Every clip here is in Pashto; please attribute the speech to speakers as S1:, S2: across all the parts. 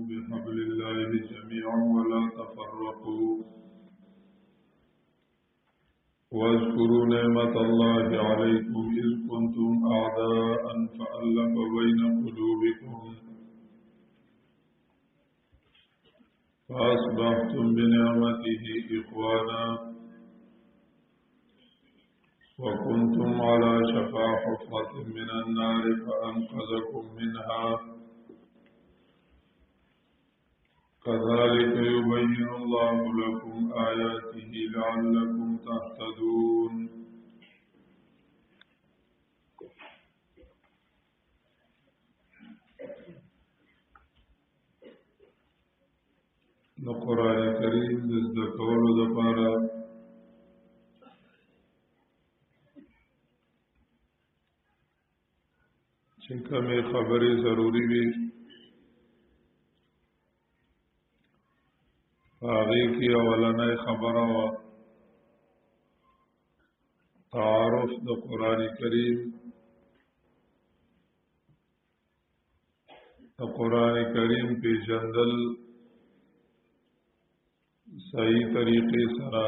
S1: بحبل الله جميعا ولا تفرقوا واذكروا نعمة الله عليكم إذ كنتم أعداء فألف بين قلوبكم فأصبحتم بنعمته إخوانا وكنتم على شفا حفرة من النار فأنقذكم منها كذلك يبين الله لكم آياته لعلكم تهتدون نو قرآن کریم د زده کولو دپاره چې کومې خبرې ضروري وي هغې کې اولنۍ خبره وه تعارف د قرآن کریم د قرآن کریم پیژندل صحیح طریقې سره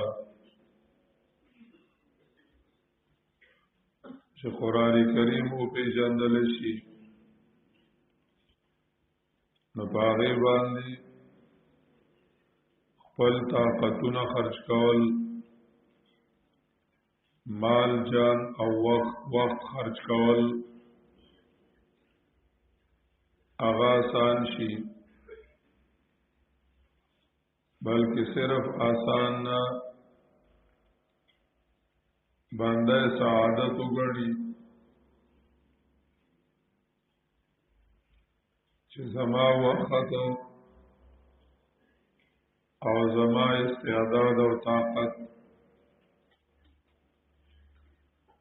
S1: چې قرآن کریم او پیژندل شي نو په هغې باندې خپل طاقتونه خرج کول مال جان او وخت خرج کول هغه آسان شي بلکې صرف آسان نه بنده سعادت وګڼي چې زما وخت او زما استعداد او طاقت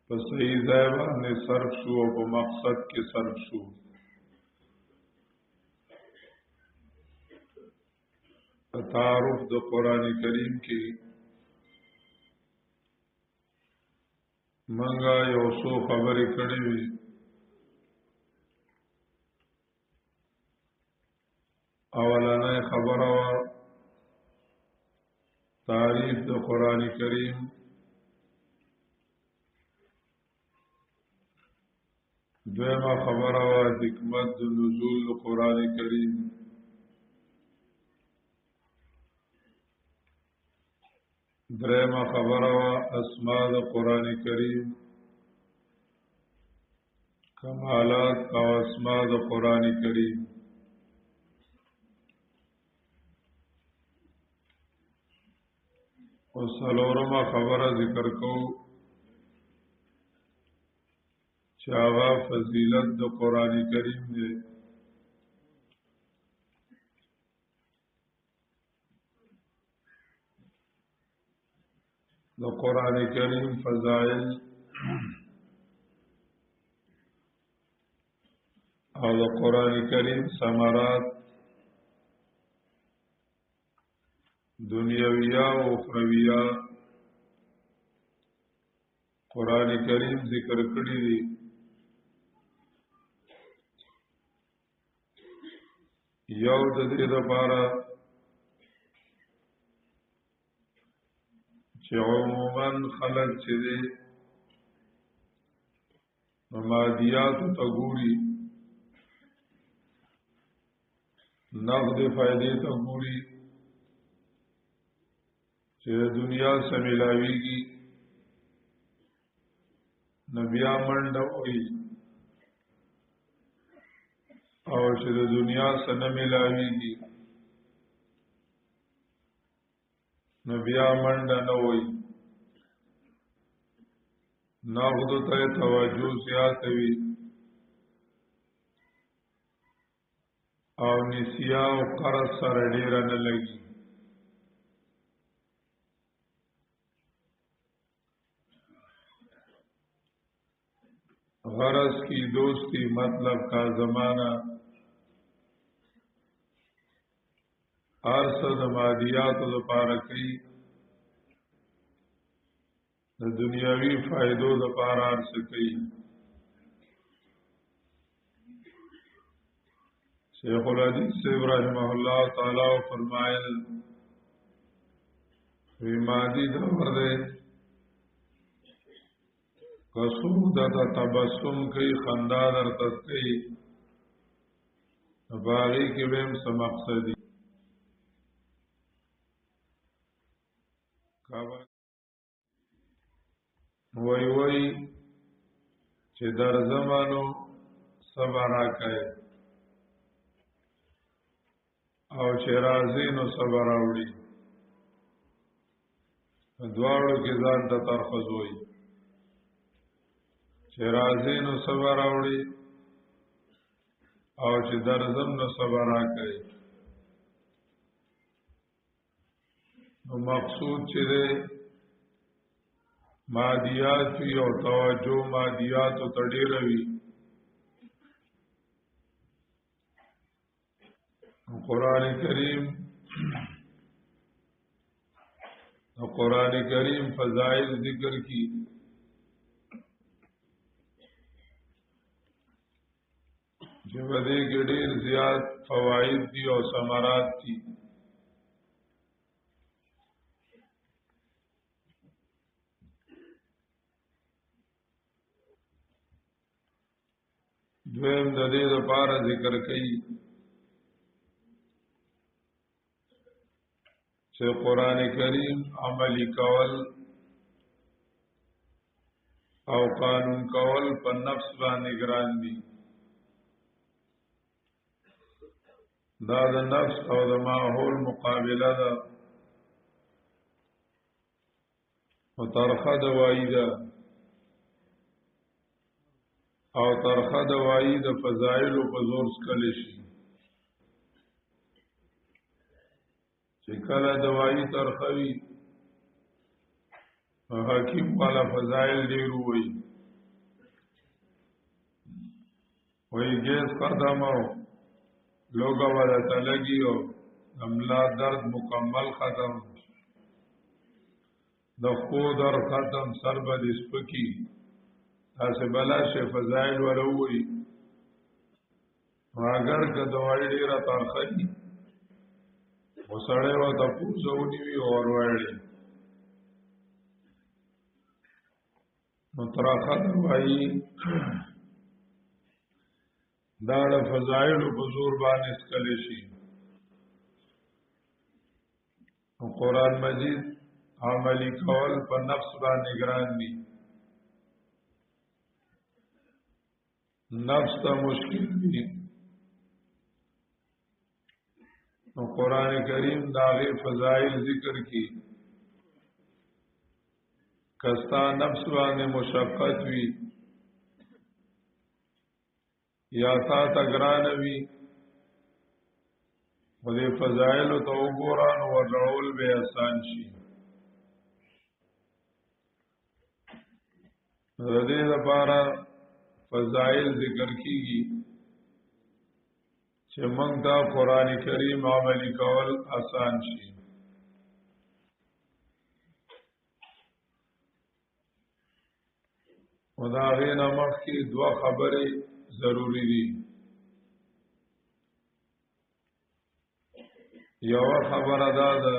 S1: په صحیح ځای باندې صرف شو او په مقصد کې صرف شو تعارف د قرآن کریم کې منګه یو څو خبرې کړې وي اولنۍ خبره وه تعریف د قرآن کریم دویمه خبره وه حکمت د نزول د قرآن کریم درېمه خبره وه اسماء د قرآن کریم کمالات او اسماء د قرآن کریم او څلورمه خبره ذکر کوو چې هغه فضیلت د قرآن کریم دی د قرآن کریم فضائل او د قرآن کریم ثمرات دنیاویہ و اخرویہ قرآن کریم ذکر کړی دی یو د دې لپاره چې عموما خلق چې دی مادیاتو ته ګوري نقد فائدې ته ګوري چې دنیا سملاویږي نبیا منډه وي او چې د دنیا سره ملاویږي نبیا منډه نه وي ناخذ ته توجه زیات وي او نسیا او قرض سره ډیر نه لګي غرض کی دوستی مطلب کا زمانہ ارصد مادیات د پاره کوي د دنیاوی فائدو د پاره ارصد کوي چې شیخ الحدیث رحمه الله تعالی فرمایل وی مادی دور دے کسو دتا تبسم کئی خندا در تسکی باغی کی بیم سمقصدی وی چې در زمانو صبر راکای او چې راځي نو صبر راوړي دواړو کې ځان ته ترخص وي چې راځي نو صبر راوړي او چې درځم نو صبر راکای نو مقصود چې ده مادیات وی او توجه مادیات او تډیروي قرآن کریم فضائل ذکر کی جو بدے کے ډیر زیات فوائد دی او ثمرات دی دویم د دې لپاره ذکر کړي چې قرآن کریم عملی کول او قانون کول په نفس باندې ګران دي دا د نفس او د ماحول مقابله ده مترخه دوايي ده او ترخه دوايي د فضائل په زور سکل شي چې کله دوايي ترخوي حکیم والا فضائل ډیر وي ګیس قدمو لوگا والا تلگی او املا درد مکمل ختم د خو در ختم سر بد سپکی تاسه بلا شي فضائل ولوي اگر که دوايي ډیره ترخی وسړی و ته پوزونی وی اور وړي متراخه دوايي دا د فضائل په زور باندې اسکل شي قرآن مجید عملی کول په نفس باندې ګران دي نفس ته مشکل دي نو قرآن کریم داغه فضائل ذکر کی کستا نفس باندې مشقت وی یا تا تگرانوی و دی فضائلو تا اگوران و رعول بے احسان شی ردی دا پارا فضائل ذکر کی گی چه منگ تا قرآن کریم عملی کول آسان شی و دا غین مخ کی دو خبری ضروری دی یو خبر ادا ده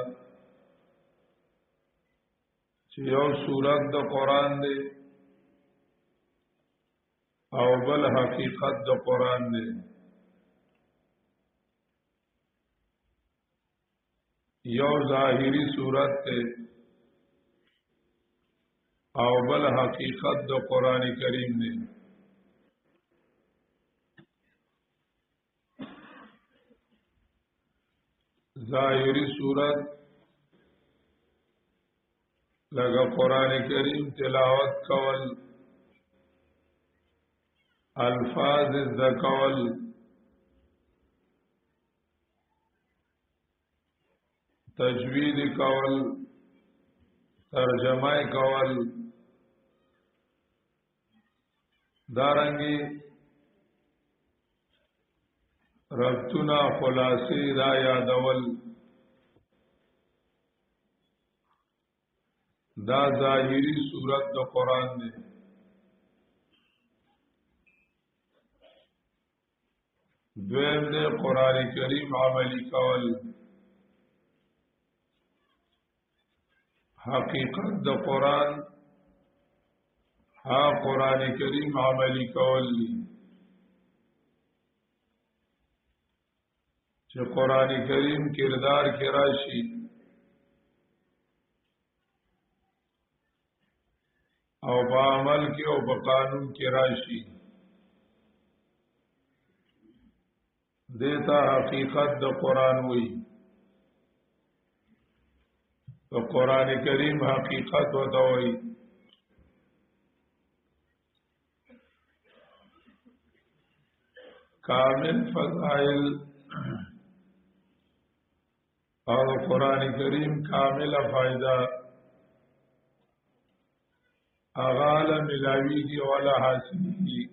S1: چې یو سورت د قران دی او بل حقیقت د قران دی یو ظاهری سورت دی او بل حقیقت د قران کریم دی ظاهری صورت لگا قرآن کریم تلاوت کول الفاظ ذکول تجوید کول ترجمه کول دارنگی ربطنا خلاصی دا یادول دا ظاهری صورت دا قرآن دی دویم دے قرآن کریم عملی کول حقیقت د قرآن قرآن کریم عملی کول دی چې قرآن کریم کردار کې راشي او په عمل کې او په قانون کې راشي دیتا حقیقت د قرآن وی تو قرآن کریم حقیقت ہوتا وی کامل فضائل اور قرآن کریم کامل فائدہ اغال ملاوی کی والا حاصلی کی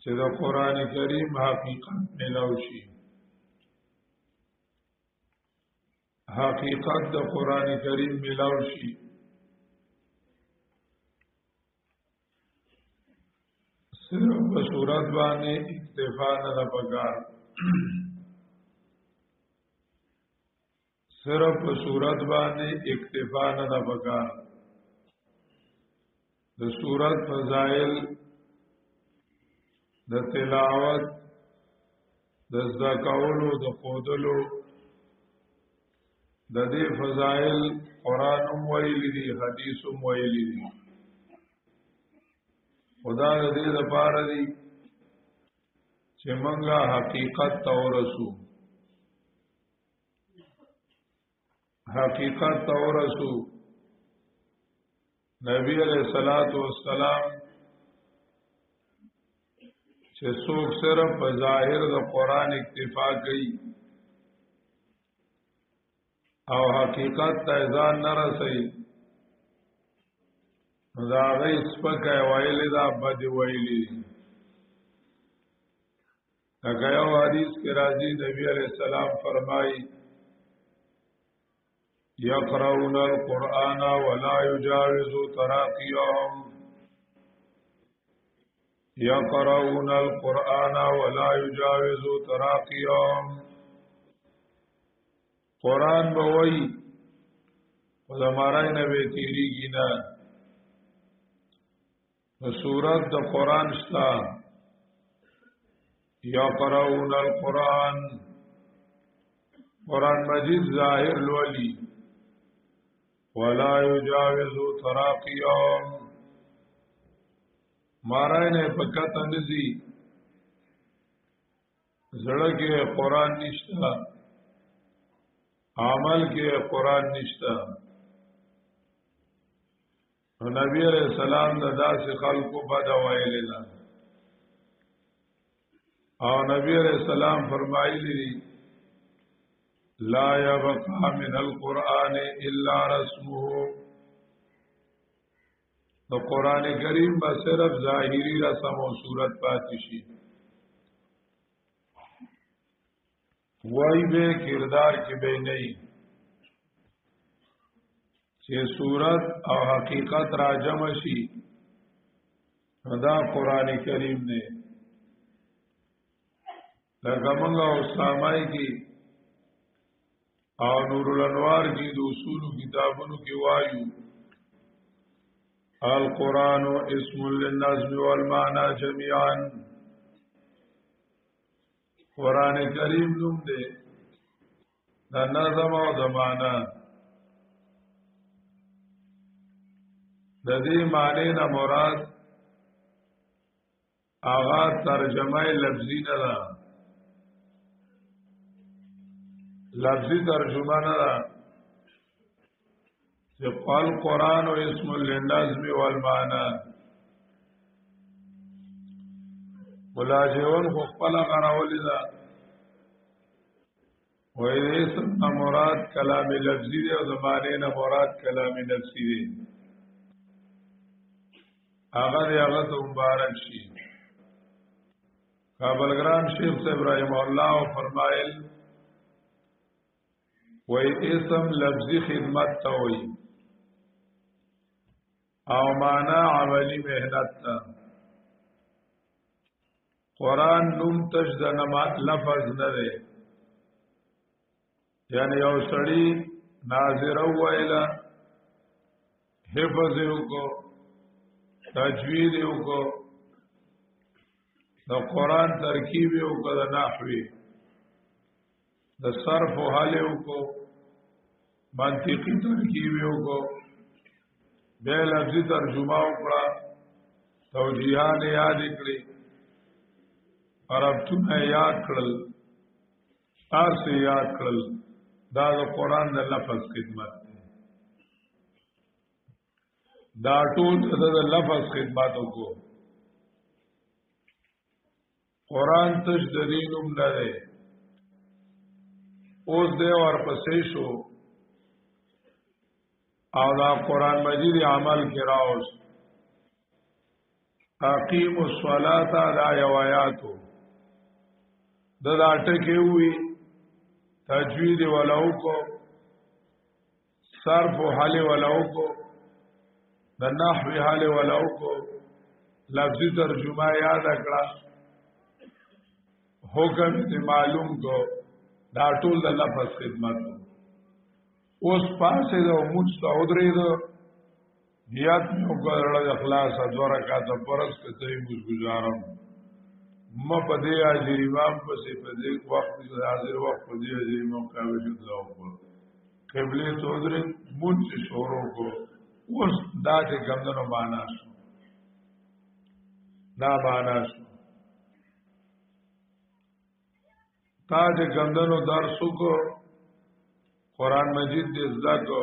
S1: چې د قرآن کریم حقیقت ملوشي حقیقت د قرآن کریم ملوشي صرف په صورت باندې اکتفا نه پکار صرف په صورت باندې اکتفا نه پکار د صورت فضائل د تلاوت د ذکاولو د خودلو د دې فضائل قرآن ویلی دي حدیث ویلی دي خدا دې لپاره دي چې مونږه حقیقت تورسو حقیقت تورسو نبی علیہ الصلوۃ والسلام چې څوک صرف په ظاهر د قرآن اکتفا کوي او حقیقت ته ځان نه رسي دا غي سپکه ویلې دا بد ویلې هغه یو حدیث کې راځي نبی عليه السلام فرمایي يقرؤون القرآن ولا يجاوز تراقيهم يقرؤون القرآن ولا يجاوز تراقيهم قرآن بوئی خدامارائی نبی تیری گینا سورت دا قرآن شتا يقرؤون القرآن قرآن مجید ظاہر لولی ولا يجاوز تراقيهم مارائی نے پکتا نزی زڑکے قرآن نشتا عمل کې قرآن نشتا نبی علیہ السلام د داسې خلقو بد ویل نه او نبی علیہ السلام فرمایلی دي لا يبقى من القرآن الا رسمه نو قرآن کریم به صرف ظاهری رسم او صورت پاتې شي وای به کردار کې به نه چې صورت او حقیقت راجم شي دا قرآن کریم نه لکه موږ اسلامای کې او نور الانوار کې د اصول کتابونو کې وایو القرآن اسم للنظم والمعنى جميعا قرآن کریم نوم دی د نظم او د معنا د دې معنی نه مراد آغا ترجمه لفظی نه ده لفظی ترجمه نه ده چې قال قرآن اسم للنظم والمعنى ملاجئون خو خپل غراولې ده وې اسم مراد کلام لفظي دی او د معنی نه مراد کلام نفسي دی هغه ته مبارک شي کابلګرام شیخ صاحب رحم الله فرمایل وې اسم لفظي خدمت ته وې او معنا عملی مهنت ته قرآن نوم تش د نمات لفظ نه دی یعنی یو سړی ناظر ویلا حفظ یو کو تجوید یو کو د قرآن ترکیب یو کو د نحوی د صرف و حل یو کو منطقی ترکیب یو کو بے لفظی ترجمه وکړه توجیهان یاد کړی عربتونه یاد کړل تاسو یاد کړل دا د قرآن د لفظ خدمت دی دا ټول د لفظ خدمت وکړو قرآن تش د دینوم نه دی اوس دی ورپسې شو او دا قرآن مجید عمل کې راوست اقیموا الصلاة دا یو آیاتو دا ټکی وی تجوید ولو کو صرف و حل ولو کو د نحوی حل ولو کو لفظی ترجمه یاد کړه حکم ته معلوم کو دا ټول د لفظ خدمت اوس پاسه د مستعودری د بیات نو کړل اخلاص د رکعات پرس کته موږ گزارم ما په دې اجر امام پسې په دې وخت حاضر وخت په دې اجر امام کاوه شو ځاو کو قبله چودري مونږ شروع کو اوس دا چې ګمندنو معنا شو دا معنا شو تا چې ګمندنو درس کو قرآن مجید دې زده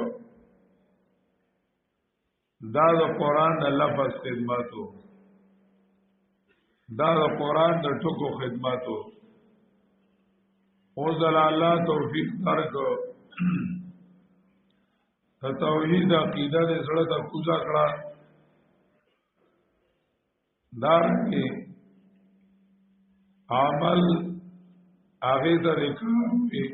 S1: دا د قرآن د لفظ خدمتو دا د قرآن د ټکو خدمتو او زل الله توفیق درکو ته توحید عقیده دې سره ته کوزا کړه دا کې عمل هغه طریقې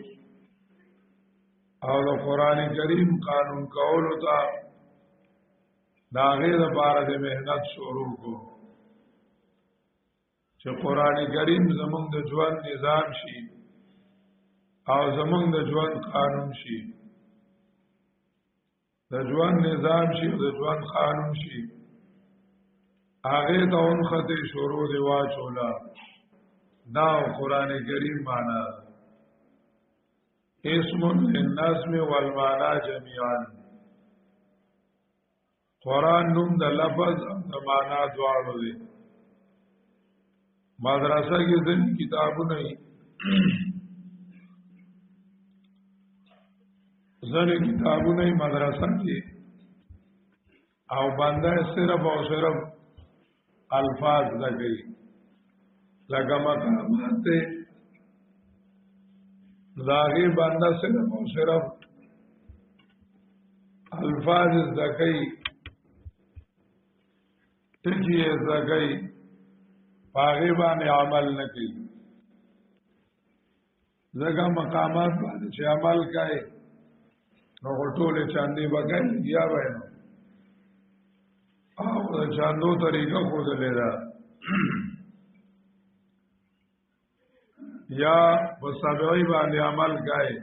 S1: او د قرآن کریم قانون کول تا دا غیر لپاره د مهنت شروع کو چې قرآن کریم زمونږ د ژوند نظام شي او زمونږ د ژوند قانون شي د ژوند نظام شي او د ژوند قانون شي هغه ته اونخته شروع دی واچولا دا قرآن کریم معنا اسم للنظم والمعنى جميعا قرآن نوم د لفظ او د معنا دواړو دی مدرسه کې ځین کتابونه مدرسه کې او باندې صرف او صرف الفاظ لګي لکه مقامات ته داغي باندې صرف او صرف الفاظ زکای ټکی زکای پاغي باندې عمل نکي زګه مقامات باندې چې عمل کوي نو ټوله چاندي وګای یا وینو او چاندو طریقه خو دلې را یا وسابعی باندې عمل کوي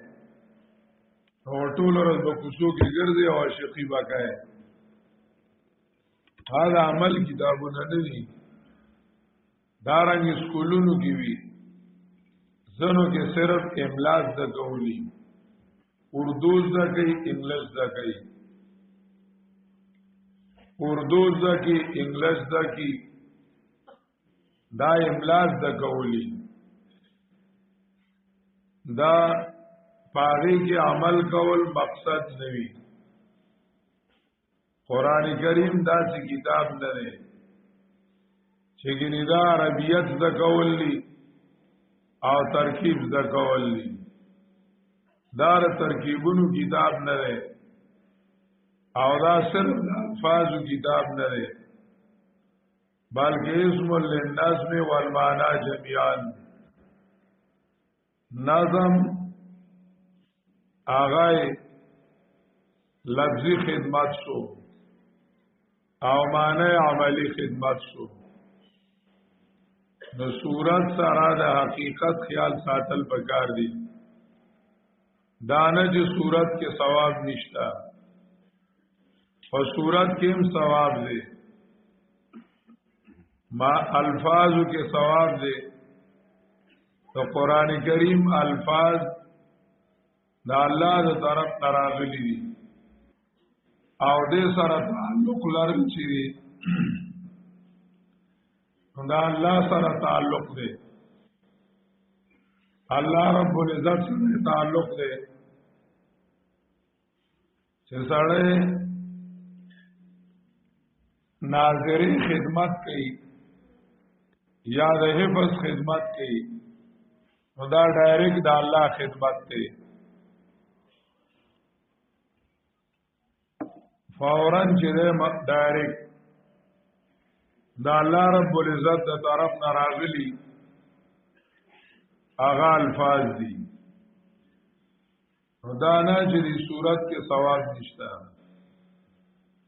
S1: او ټوله ورځ په کوڅو کې ګرځي او عاشقي وکړي دا عمل کتابونه نه دي دارنګ سکولونو کې وی زنو کې صرف املا د کولی اردو زکې انګلیش زکې اردو زکې انګلیش زکې دا املا د کولی دا پاره کې عمل کول مقصد نوي قران کریم دا چې کتاب نه دی چې ګینه دا عربیت زکولی او ترکیب زکولی دا ترکیبونو کتاب نه دی او دا صرف الفاظ کتاب نه دی بلکې اسم للنظم والمعنى جميعا نظم آغای لفظی خدمت شو او معنی عملی خدمت شو نو صورت سره د حقیقت خیال ساتل پکار دي دانه چې صورت کې ثواب نشتا او صورت کې هم ثواب دی ما الفاظو کې ثواب دی تو قران کریم الفاظ دا الله د طرف تراغلی دي او دې سره تعلق لري چې دا الله سره تعلق دی الله رب العزت سره تعلق دی چې سره ناظری خدمت کوي یا د حفظ خدمت کوي نو دا ډایرکټ د الله خدمت کوي فورا چې ډایرکټ دا الله رب العزت د طرف نه راغلي هغه الفاظ دي دا نه چې د صورت کې ثواب نشته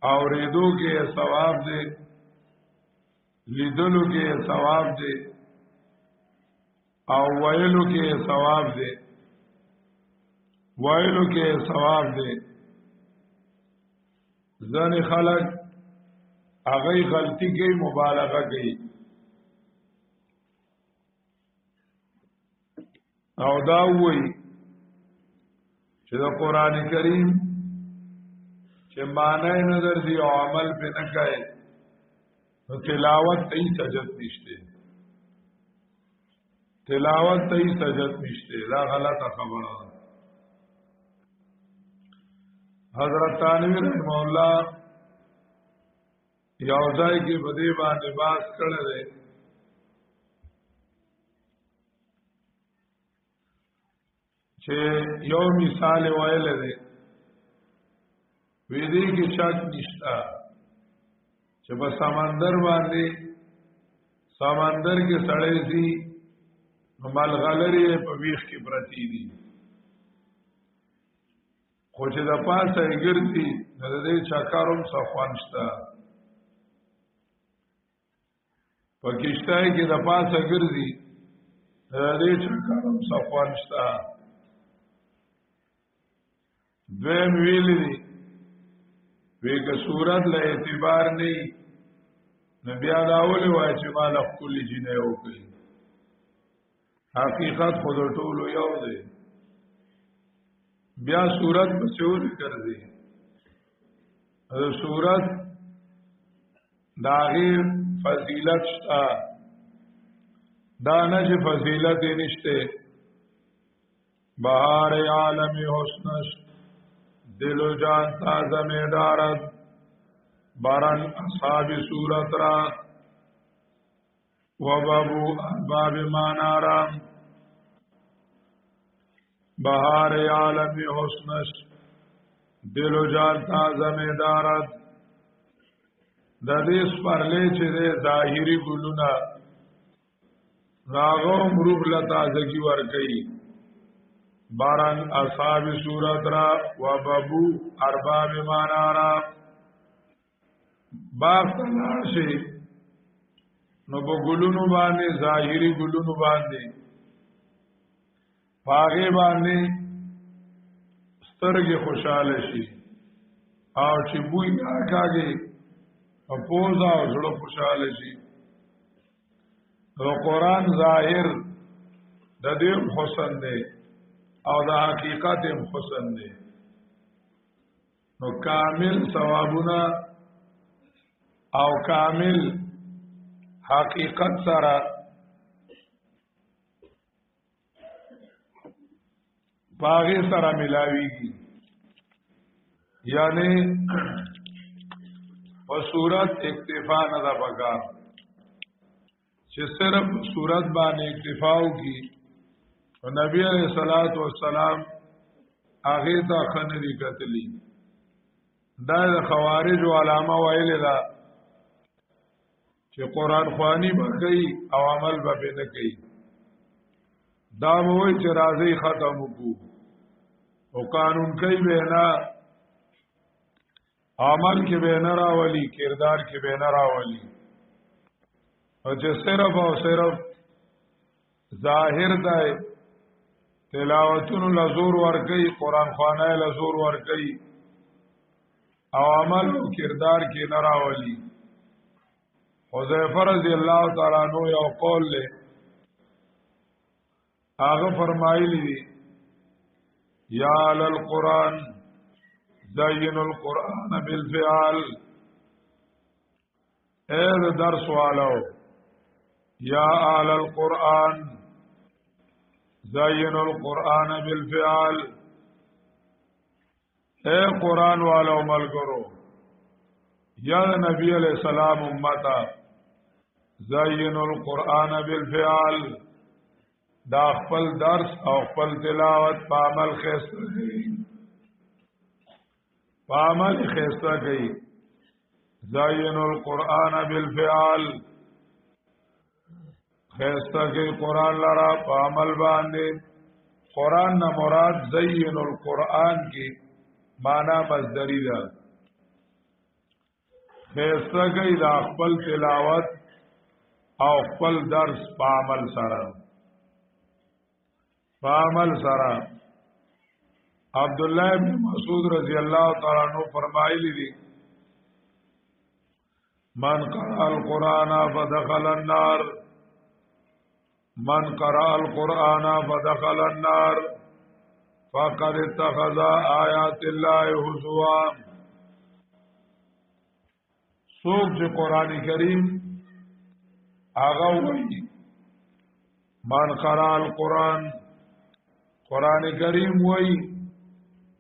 S1: اوریدو کې ثواب دی لیدلو کې ثواب دی او ویلو کې ثواب دی ویلو کې ثواب دی ځنې خلک هغه غلطی کوي مبالغه کوي او دا وایي چې د قران کریم چې معنی نظر دی او عمل په نه کوي نو تلاوت ته سجد نشته تلاوت ته سجد نشته دا غلطه خبره ده حضرت تانوی رحمه الله یو ځای کې بده باندې باس کړل دي چې یو مثال وایل دي وې دې کې شک نشتا چې په سمندر باندې سمندر کې سړې دي ملغلری په ویخ کې پرتی دي خو چې د پاسه یې ګرځي د دې چاکاروم صفوان شتا پاکستان کې د پاسه ګرځي د دې چاکاروم صفوان شتا دویم ویلی دی ویگه صورت له اعتبار نی نبی آداولی وای چې ما لخکلی جنه او کئی حقیقت خود ټولو یو دی بیا صورت بسیور کردی صورت داغیر فضیلت شتا دانج فضیلت نشتے بہار عالم حسنش دل و جان تازه می دارد باران اصحاب صورت را و بابو احباب مانارام بهار عالم حسنش دل و جان تازه می دارد د دې سپرلې چې د ظاهري ګلونه راغوم روح له تازگی ور کوي باران اصحاب صورت را و بابو ارباب مانارا باغ تلاشی نو بو گلونو باندې ظاهری گلونو باندې پاغه باندې سترګې خوشاله شي او چې بوی راکاږي په پوزا او زړه خوشاله شي نو قران ظاهر د دې حسن دی او د حقیقت حسن دی نو کامل ثوابونه او کامل حقیقت سره باغی سره ملاویږي یعنی په صورت اکتفا نه ده پکار چې صرف صورت باندې اکتفا وکړي او نبی علیہ الصلوۃ والسلام هغه ته خنري کتلی دا د خوارج علامه ویل دا چې قران خوانی به کوي او عمل به نه کوي دا وایي چې راځي ختم وکړو او قانون کوي به نه عمل کې به نه راولي کردار کې به نه راولي او چې صرف او صرف ظاهر دی تلاوتونو لزور ورکی قرآن خوانه لزور ورکی او عمل و کردار کی نراولی حذیفه رضی اللہ تعالی عنہ یو قول لے آغا فرمائلی دی یا علی القرآن زین القرآن بالفعال اید درس والو یا علی القرآن زین القرآن بالفعال اے قرآن والو ملگرو یا نبی علیہ السلام امتا زین القرآن بالفعال دا خپل درس او خپل تلاوت په عمل خسته کړي په عمل خسته کړي زین القرآن بالفعال خسته کړي قرآن لرا په عمل باندې قرآن نه مراد زین القرآن کی معنا مصدری ده خسته کړي دا خپل تلاوت او خپل درس په عمل سره فعمل سرا عبداللہ ابن مسعود رضی اللہ تعالیٰ عنہ فرمائلی دی من قرأ القرآن فدخل النار من قرأ القرآن فدخل النار فقد اتخذ آیات اللہ حضوا سوک جو قرآن کریم آغا ہوئی من قرأ القرآن قرآن کریم وئی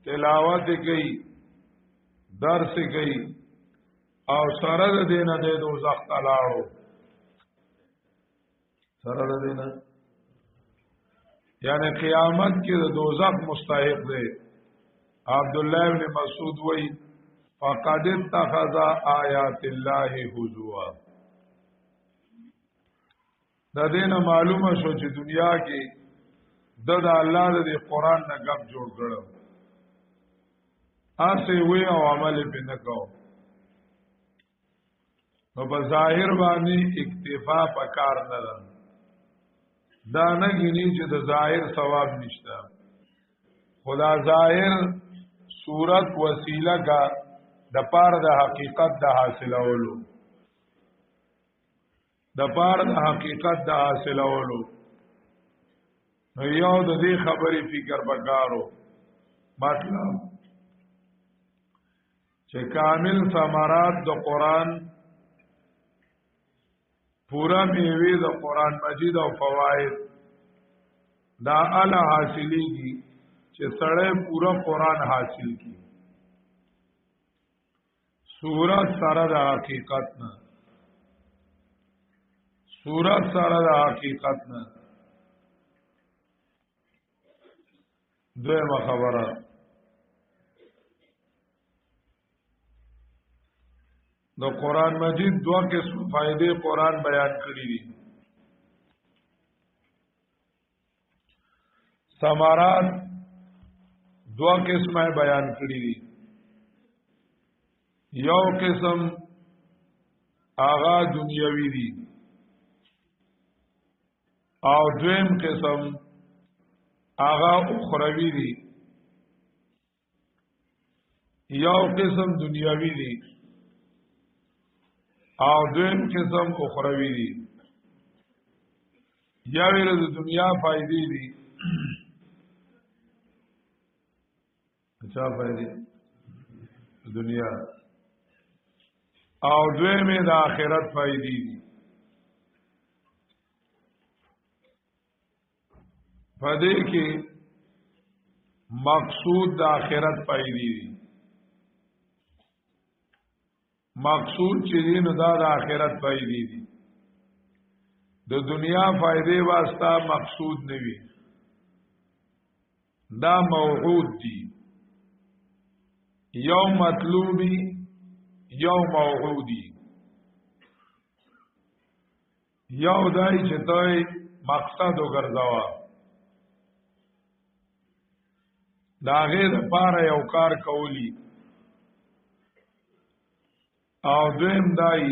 S1: تلاوت کئی درس کئی او سرد دینا دے دوزخ تلاړو سرد دینا یعنی قیامت کی دوزخ مستحق دے عبداللہ ابن مسعود وئی فقد اتخذ آیات اللہ حضوا دا دینا معلومه شو چې دنیا کې د الله د قرآن نه غب جوړ کړو اسه وی او عمل په نه کو نو په ظاهر باندې اکتفا پکار نه ده دا نه غني چې د ظاهر ثواب نشته خدا ظاهر صورت وسیله کا د پاره د حقیقت د حاصلولو د پاره د حقیقت د حاصلولو نو یو د دې خبرې فکر وکړو مطلب چې کامل ثمرات د قران پورا میوه د قران مجید او فواید دا اعلی حاصلېږي چې سړی پورا قران حاصل کړي سورۃ سره د حقیقت نه سورۃ سره د حقیقت نه دویمه خبره د قران مجید دوه قسم فائدې قران بیان کړی دي ثمرات دوه قسمه بیان کړی دي یو قسم آغا دنیوی دي او دویم قسم آغا اخروی دی یو قسم دنیاوی دی او دویم قسم اخروی دی یاوی د دنیا فائدې دي اچھا فائدې دنیا او دویم د آخرت فائدې دي پدې کې مقصود د آخرت فائدې دي مقصود چې نو دا د آخرت فائدې دي د دنیا فائدې واسطه مقصود نه وي دا موعود دي یو مطلوبی یو موعودی یو دای چې دوی مقصد وګرځاوه دا غیر پاره یو کار کولی او دویم دای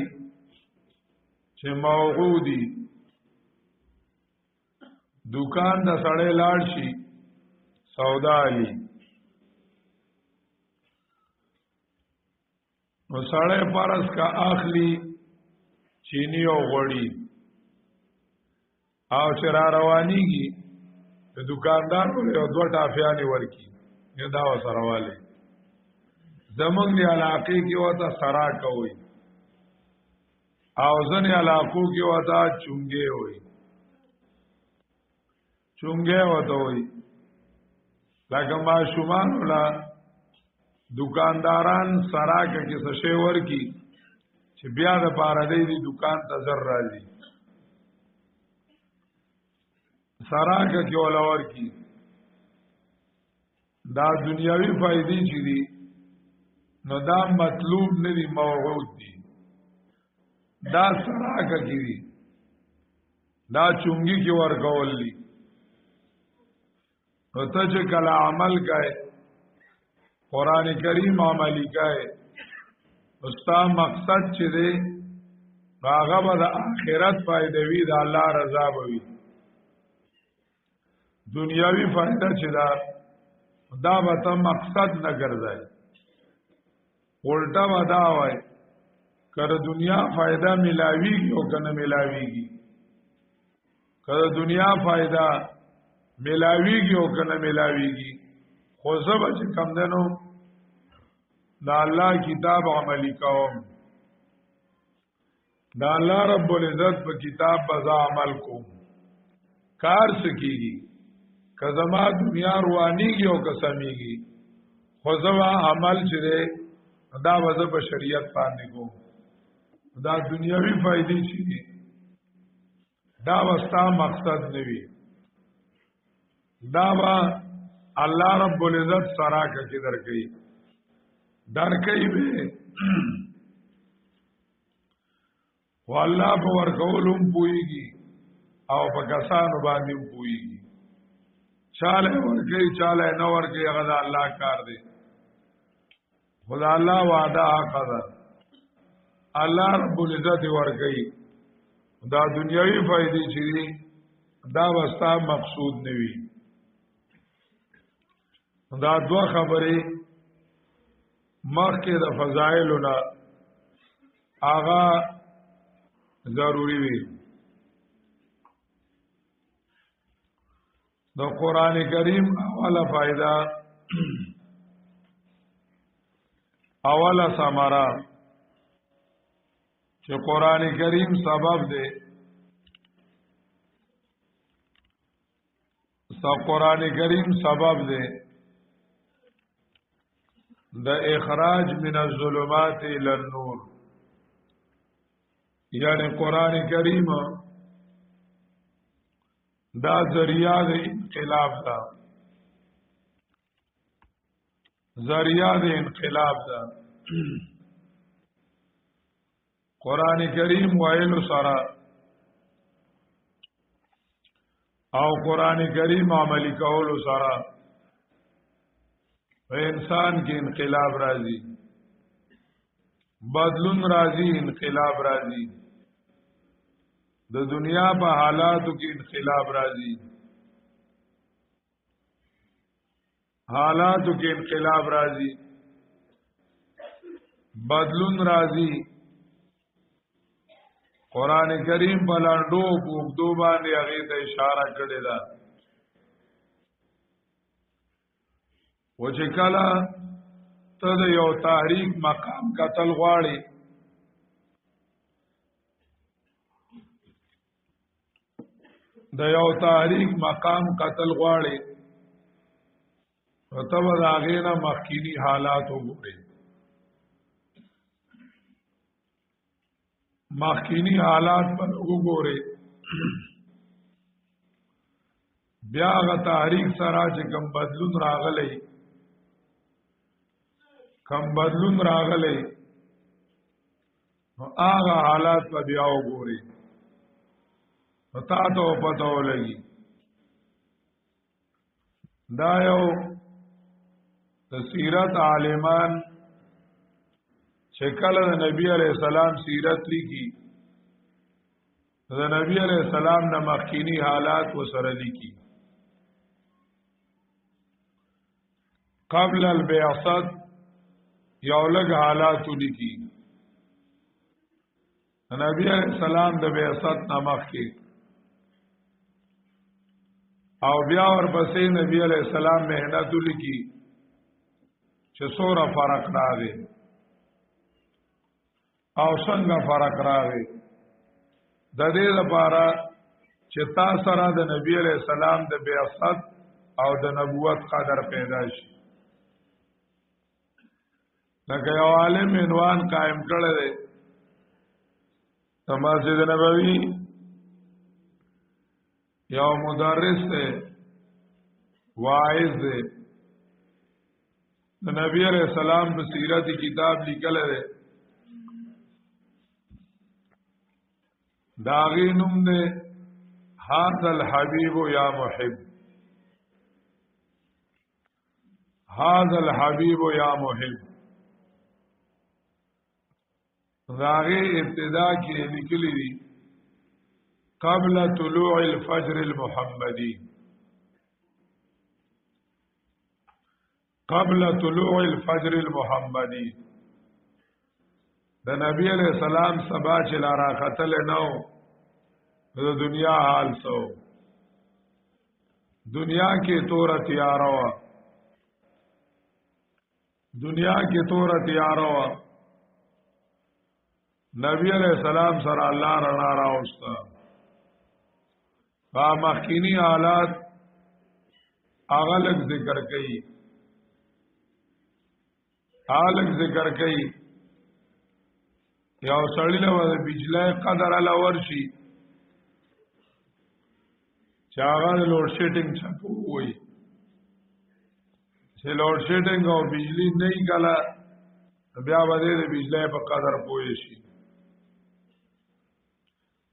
S1: چې موعودی دکان د سړی لاړ شي سودا علی نو سړی پرس کا اخلی چینی او غوړی او چې را روانیږي د دکاندار له دوه ټافیانې ورکی نه دا وسره والے زمونږ دی علاقې کې وته سرا کوي او ځنې علاقو کې وته چونګې وي چونګې وته وي لکه ماشومان ولا دکانداران سرا کې څه شی ورکی چې بیا د پاره دی دکان ته زر راځي سرا کې ولا ورکی دا دنیاوی فائدې چې دي نو دا مطلوب نه دي موعود دي دا سراکه کی دي دا چونګي کی ورکول دي نو ته چې کله عمل کوي قران کریم عملی کوي استا مقصد چې دی هغه به د آخرت فائدې وي د الله رضا وي دنیاوی فائدہ چې دا به ته مقصد نه ګرځي الټا ودا وای کله دنیا فائدہ ملاویږي او کنه ملاویږي کله دنیا فائدہ ملاویږي او کنه ملاویږي خو زبر چې کم دنو دا الله کتاب عملی کوم دا الله رب العزت په کتاب بزا عمل کوم کار سکیږي کزما دنیا روانیږي او کسمیږي خو زبر عمل چره دا وځه په شریعت باندې کوم دا دنیاوی فائدې چي دا واسطه مقصد نوي دا با الله رب العزت سراکه کې درکې به والله په ورکولم پويږي او په کسانو باندې پويږي چاله ورکې چاله نه ورکې هغه د الله کار دی خدا الله وعده حق ده الله رب العزت ورګي دا دنیوي فائدې چې دا واسطه مقصود نوي دا دوه خبرې مخکې د فضایلنا آغا ضروری وي د قران کریم اوله فائدہ اوله ثمره چې قران کریم سبب دی قران کریم سبب دی د اخراج من الظلمات الى النور یعنی قران کریم دا ذریعہ د انقلاب دا ذریعہ د انقلاب دا قران کریم وایلو سره او قران کریم عملی کولو سره انسان کې انقلاب راځي بدلون راځي انقلاب راځي د دنیا په حالاتو کې انقلاب راځي حالاتو کې انقلاب راځي بدلون راځي قران کریم په لاندو پوښتو باندې هغه ته اشاره کړې ده و چې کله ته د یو تحریک مقام قتل غواړي د یو تحریک مقام قتل غواړي او ته د هغې نه مخکینی حالات وګورې مخکینی حالات پر وګورې بیا هغه تحریک سره چې کوم بدلون راغلی نو هغه حالات په بیا وګوري نو تا ته پته ولګي دا یو د سیرت عالمان چې کله د نبی علیہ السلام سیرت لیکي د نبی علیہ السلام نه مخکینی حالات وسره لیکي قبل البعثت یو لږ حالات لیکي نبی علیہ السلام د بعثت نه مخکې او بیا ورپسې نبی علیہ السلام مهنت لیکي چې څوره فرق راغی او څنګه فرق راغی د دې لپاره چې تاسو سره د نبی علیہ السلام د بعثت او د نبوت قدر پیدا شي لکه یو عالم عنوان قائم کړی دی د مسجد نبوي یو مدرس دی واعظ دی د نبی علیہ السلام په سیرت کتاب لیکل دی داغی نم دے هذا الحبیب یا محب هذا الحبیب یا محب داغی ابتدا کی لکلی دی قبل طلوع الفجر المحمدی قبل طلوع الفجر المحمدی د نبی علیہ السلام سبا چې لارا قتل نو د دنیا حال سو دنیا کې تور تیارا وا دنیا کې تور تیارا وا نبی علیہ السلام سره الله رڼا راوستا با مخکینی حالات اغلق ذکر کړي اغلق ذکر کړي یو سړی له بجلی قدر علا ورشي چې هغه لوډ شیډینګ چپو وي چې لوډ شیډینګ او بجلی نه کله بیا باندې د بجلی په قدر پوي شي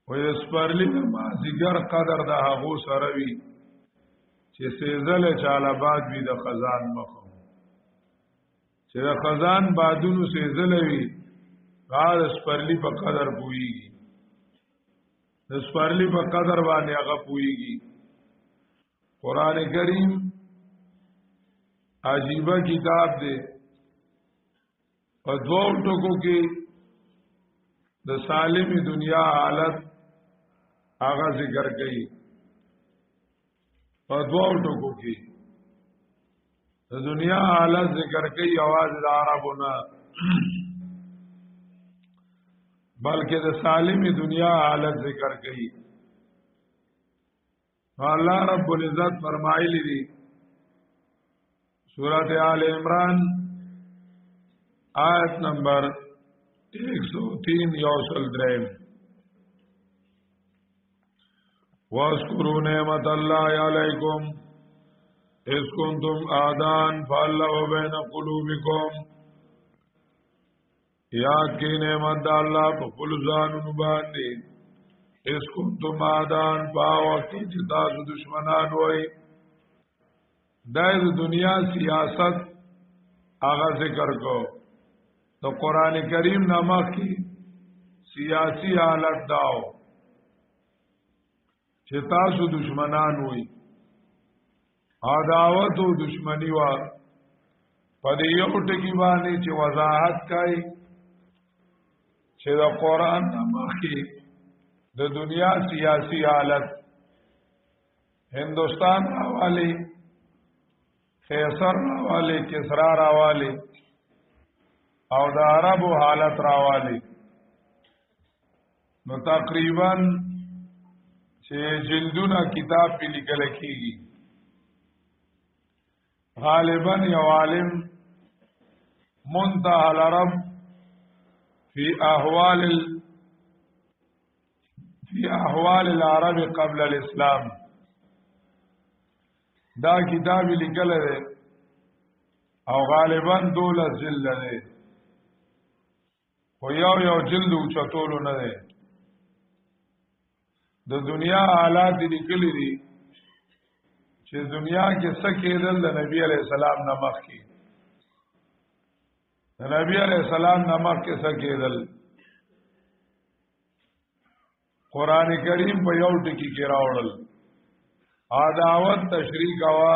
S1: وې سپارلی د مازیګر قدر د هغه سره وي چې سیزل چاله باد وي د خزان مخه چې د خزان بادونو سیزل وي غار سپرلی په قدر پوئیگی د سپرلی په قدر باندې هغه پوئیگی قرآن کریم عجیبه کتاب دی په دوه ټکو کې د سالم دنیا حالت هغه ذکر کړي په دوه ټکو کې د دنیا حالت ذکر کړي आवाज د عربونه بلکې د سالم دنیا حالت ذکر کړي الله رب العزت فرمایلی دی سورۃ آل عمران آیت نمبر 103 یوصل دریم واذکروا نعمت الله علیکم اذ کنتم اعداء فالف بین قلوبکم یاد کی نعمت دا اللہ پا خلصانو باندی اس کنتم آدان پا وقتی چتاسو دشمنان ہوئی دائد دنیا سیاست آغا ذکر کو تو قرآن کریم نمک کی سیاسی حالت داو چتاسو دشمنان ہوئی عداوت و دشمنی وا پا دیو ٹکی بانی چی وضاحت کئی چې د قرآن مخکې د دنیا سیاسی حالت هندوستان راوالی قیصر راوالی کسرا راوالی او د عربو حالت راوالی نو تقریبا چې جلدونه کتاب پی لیکل کیږي غالبا یو عالم منتهى العرب في احوال العرب قبل الاسلام دا کتاب لیکل دی او غالبا 12 جلد دی خو یو جلد اوچتولو نه دی د دنیا حالات لیکلي دي چې دنیا کې څه کېدل د نبی علی السلام نه مخکې د نبی علیہ السلام نمک کے سکیدل قران کریم په یو ټکی کې راوړل عداوت تشریح وا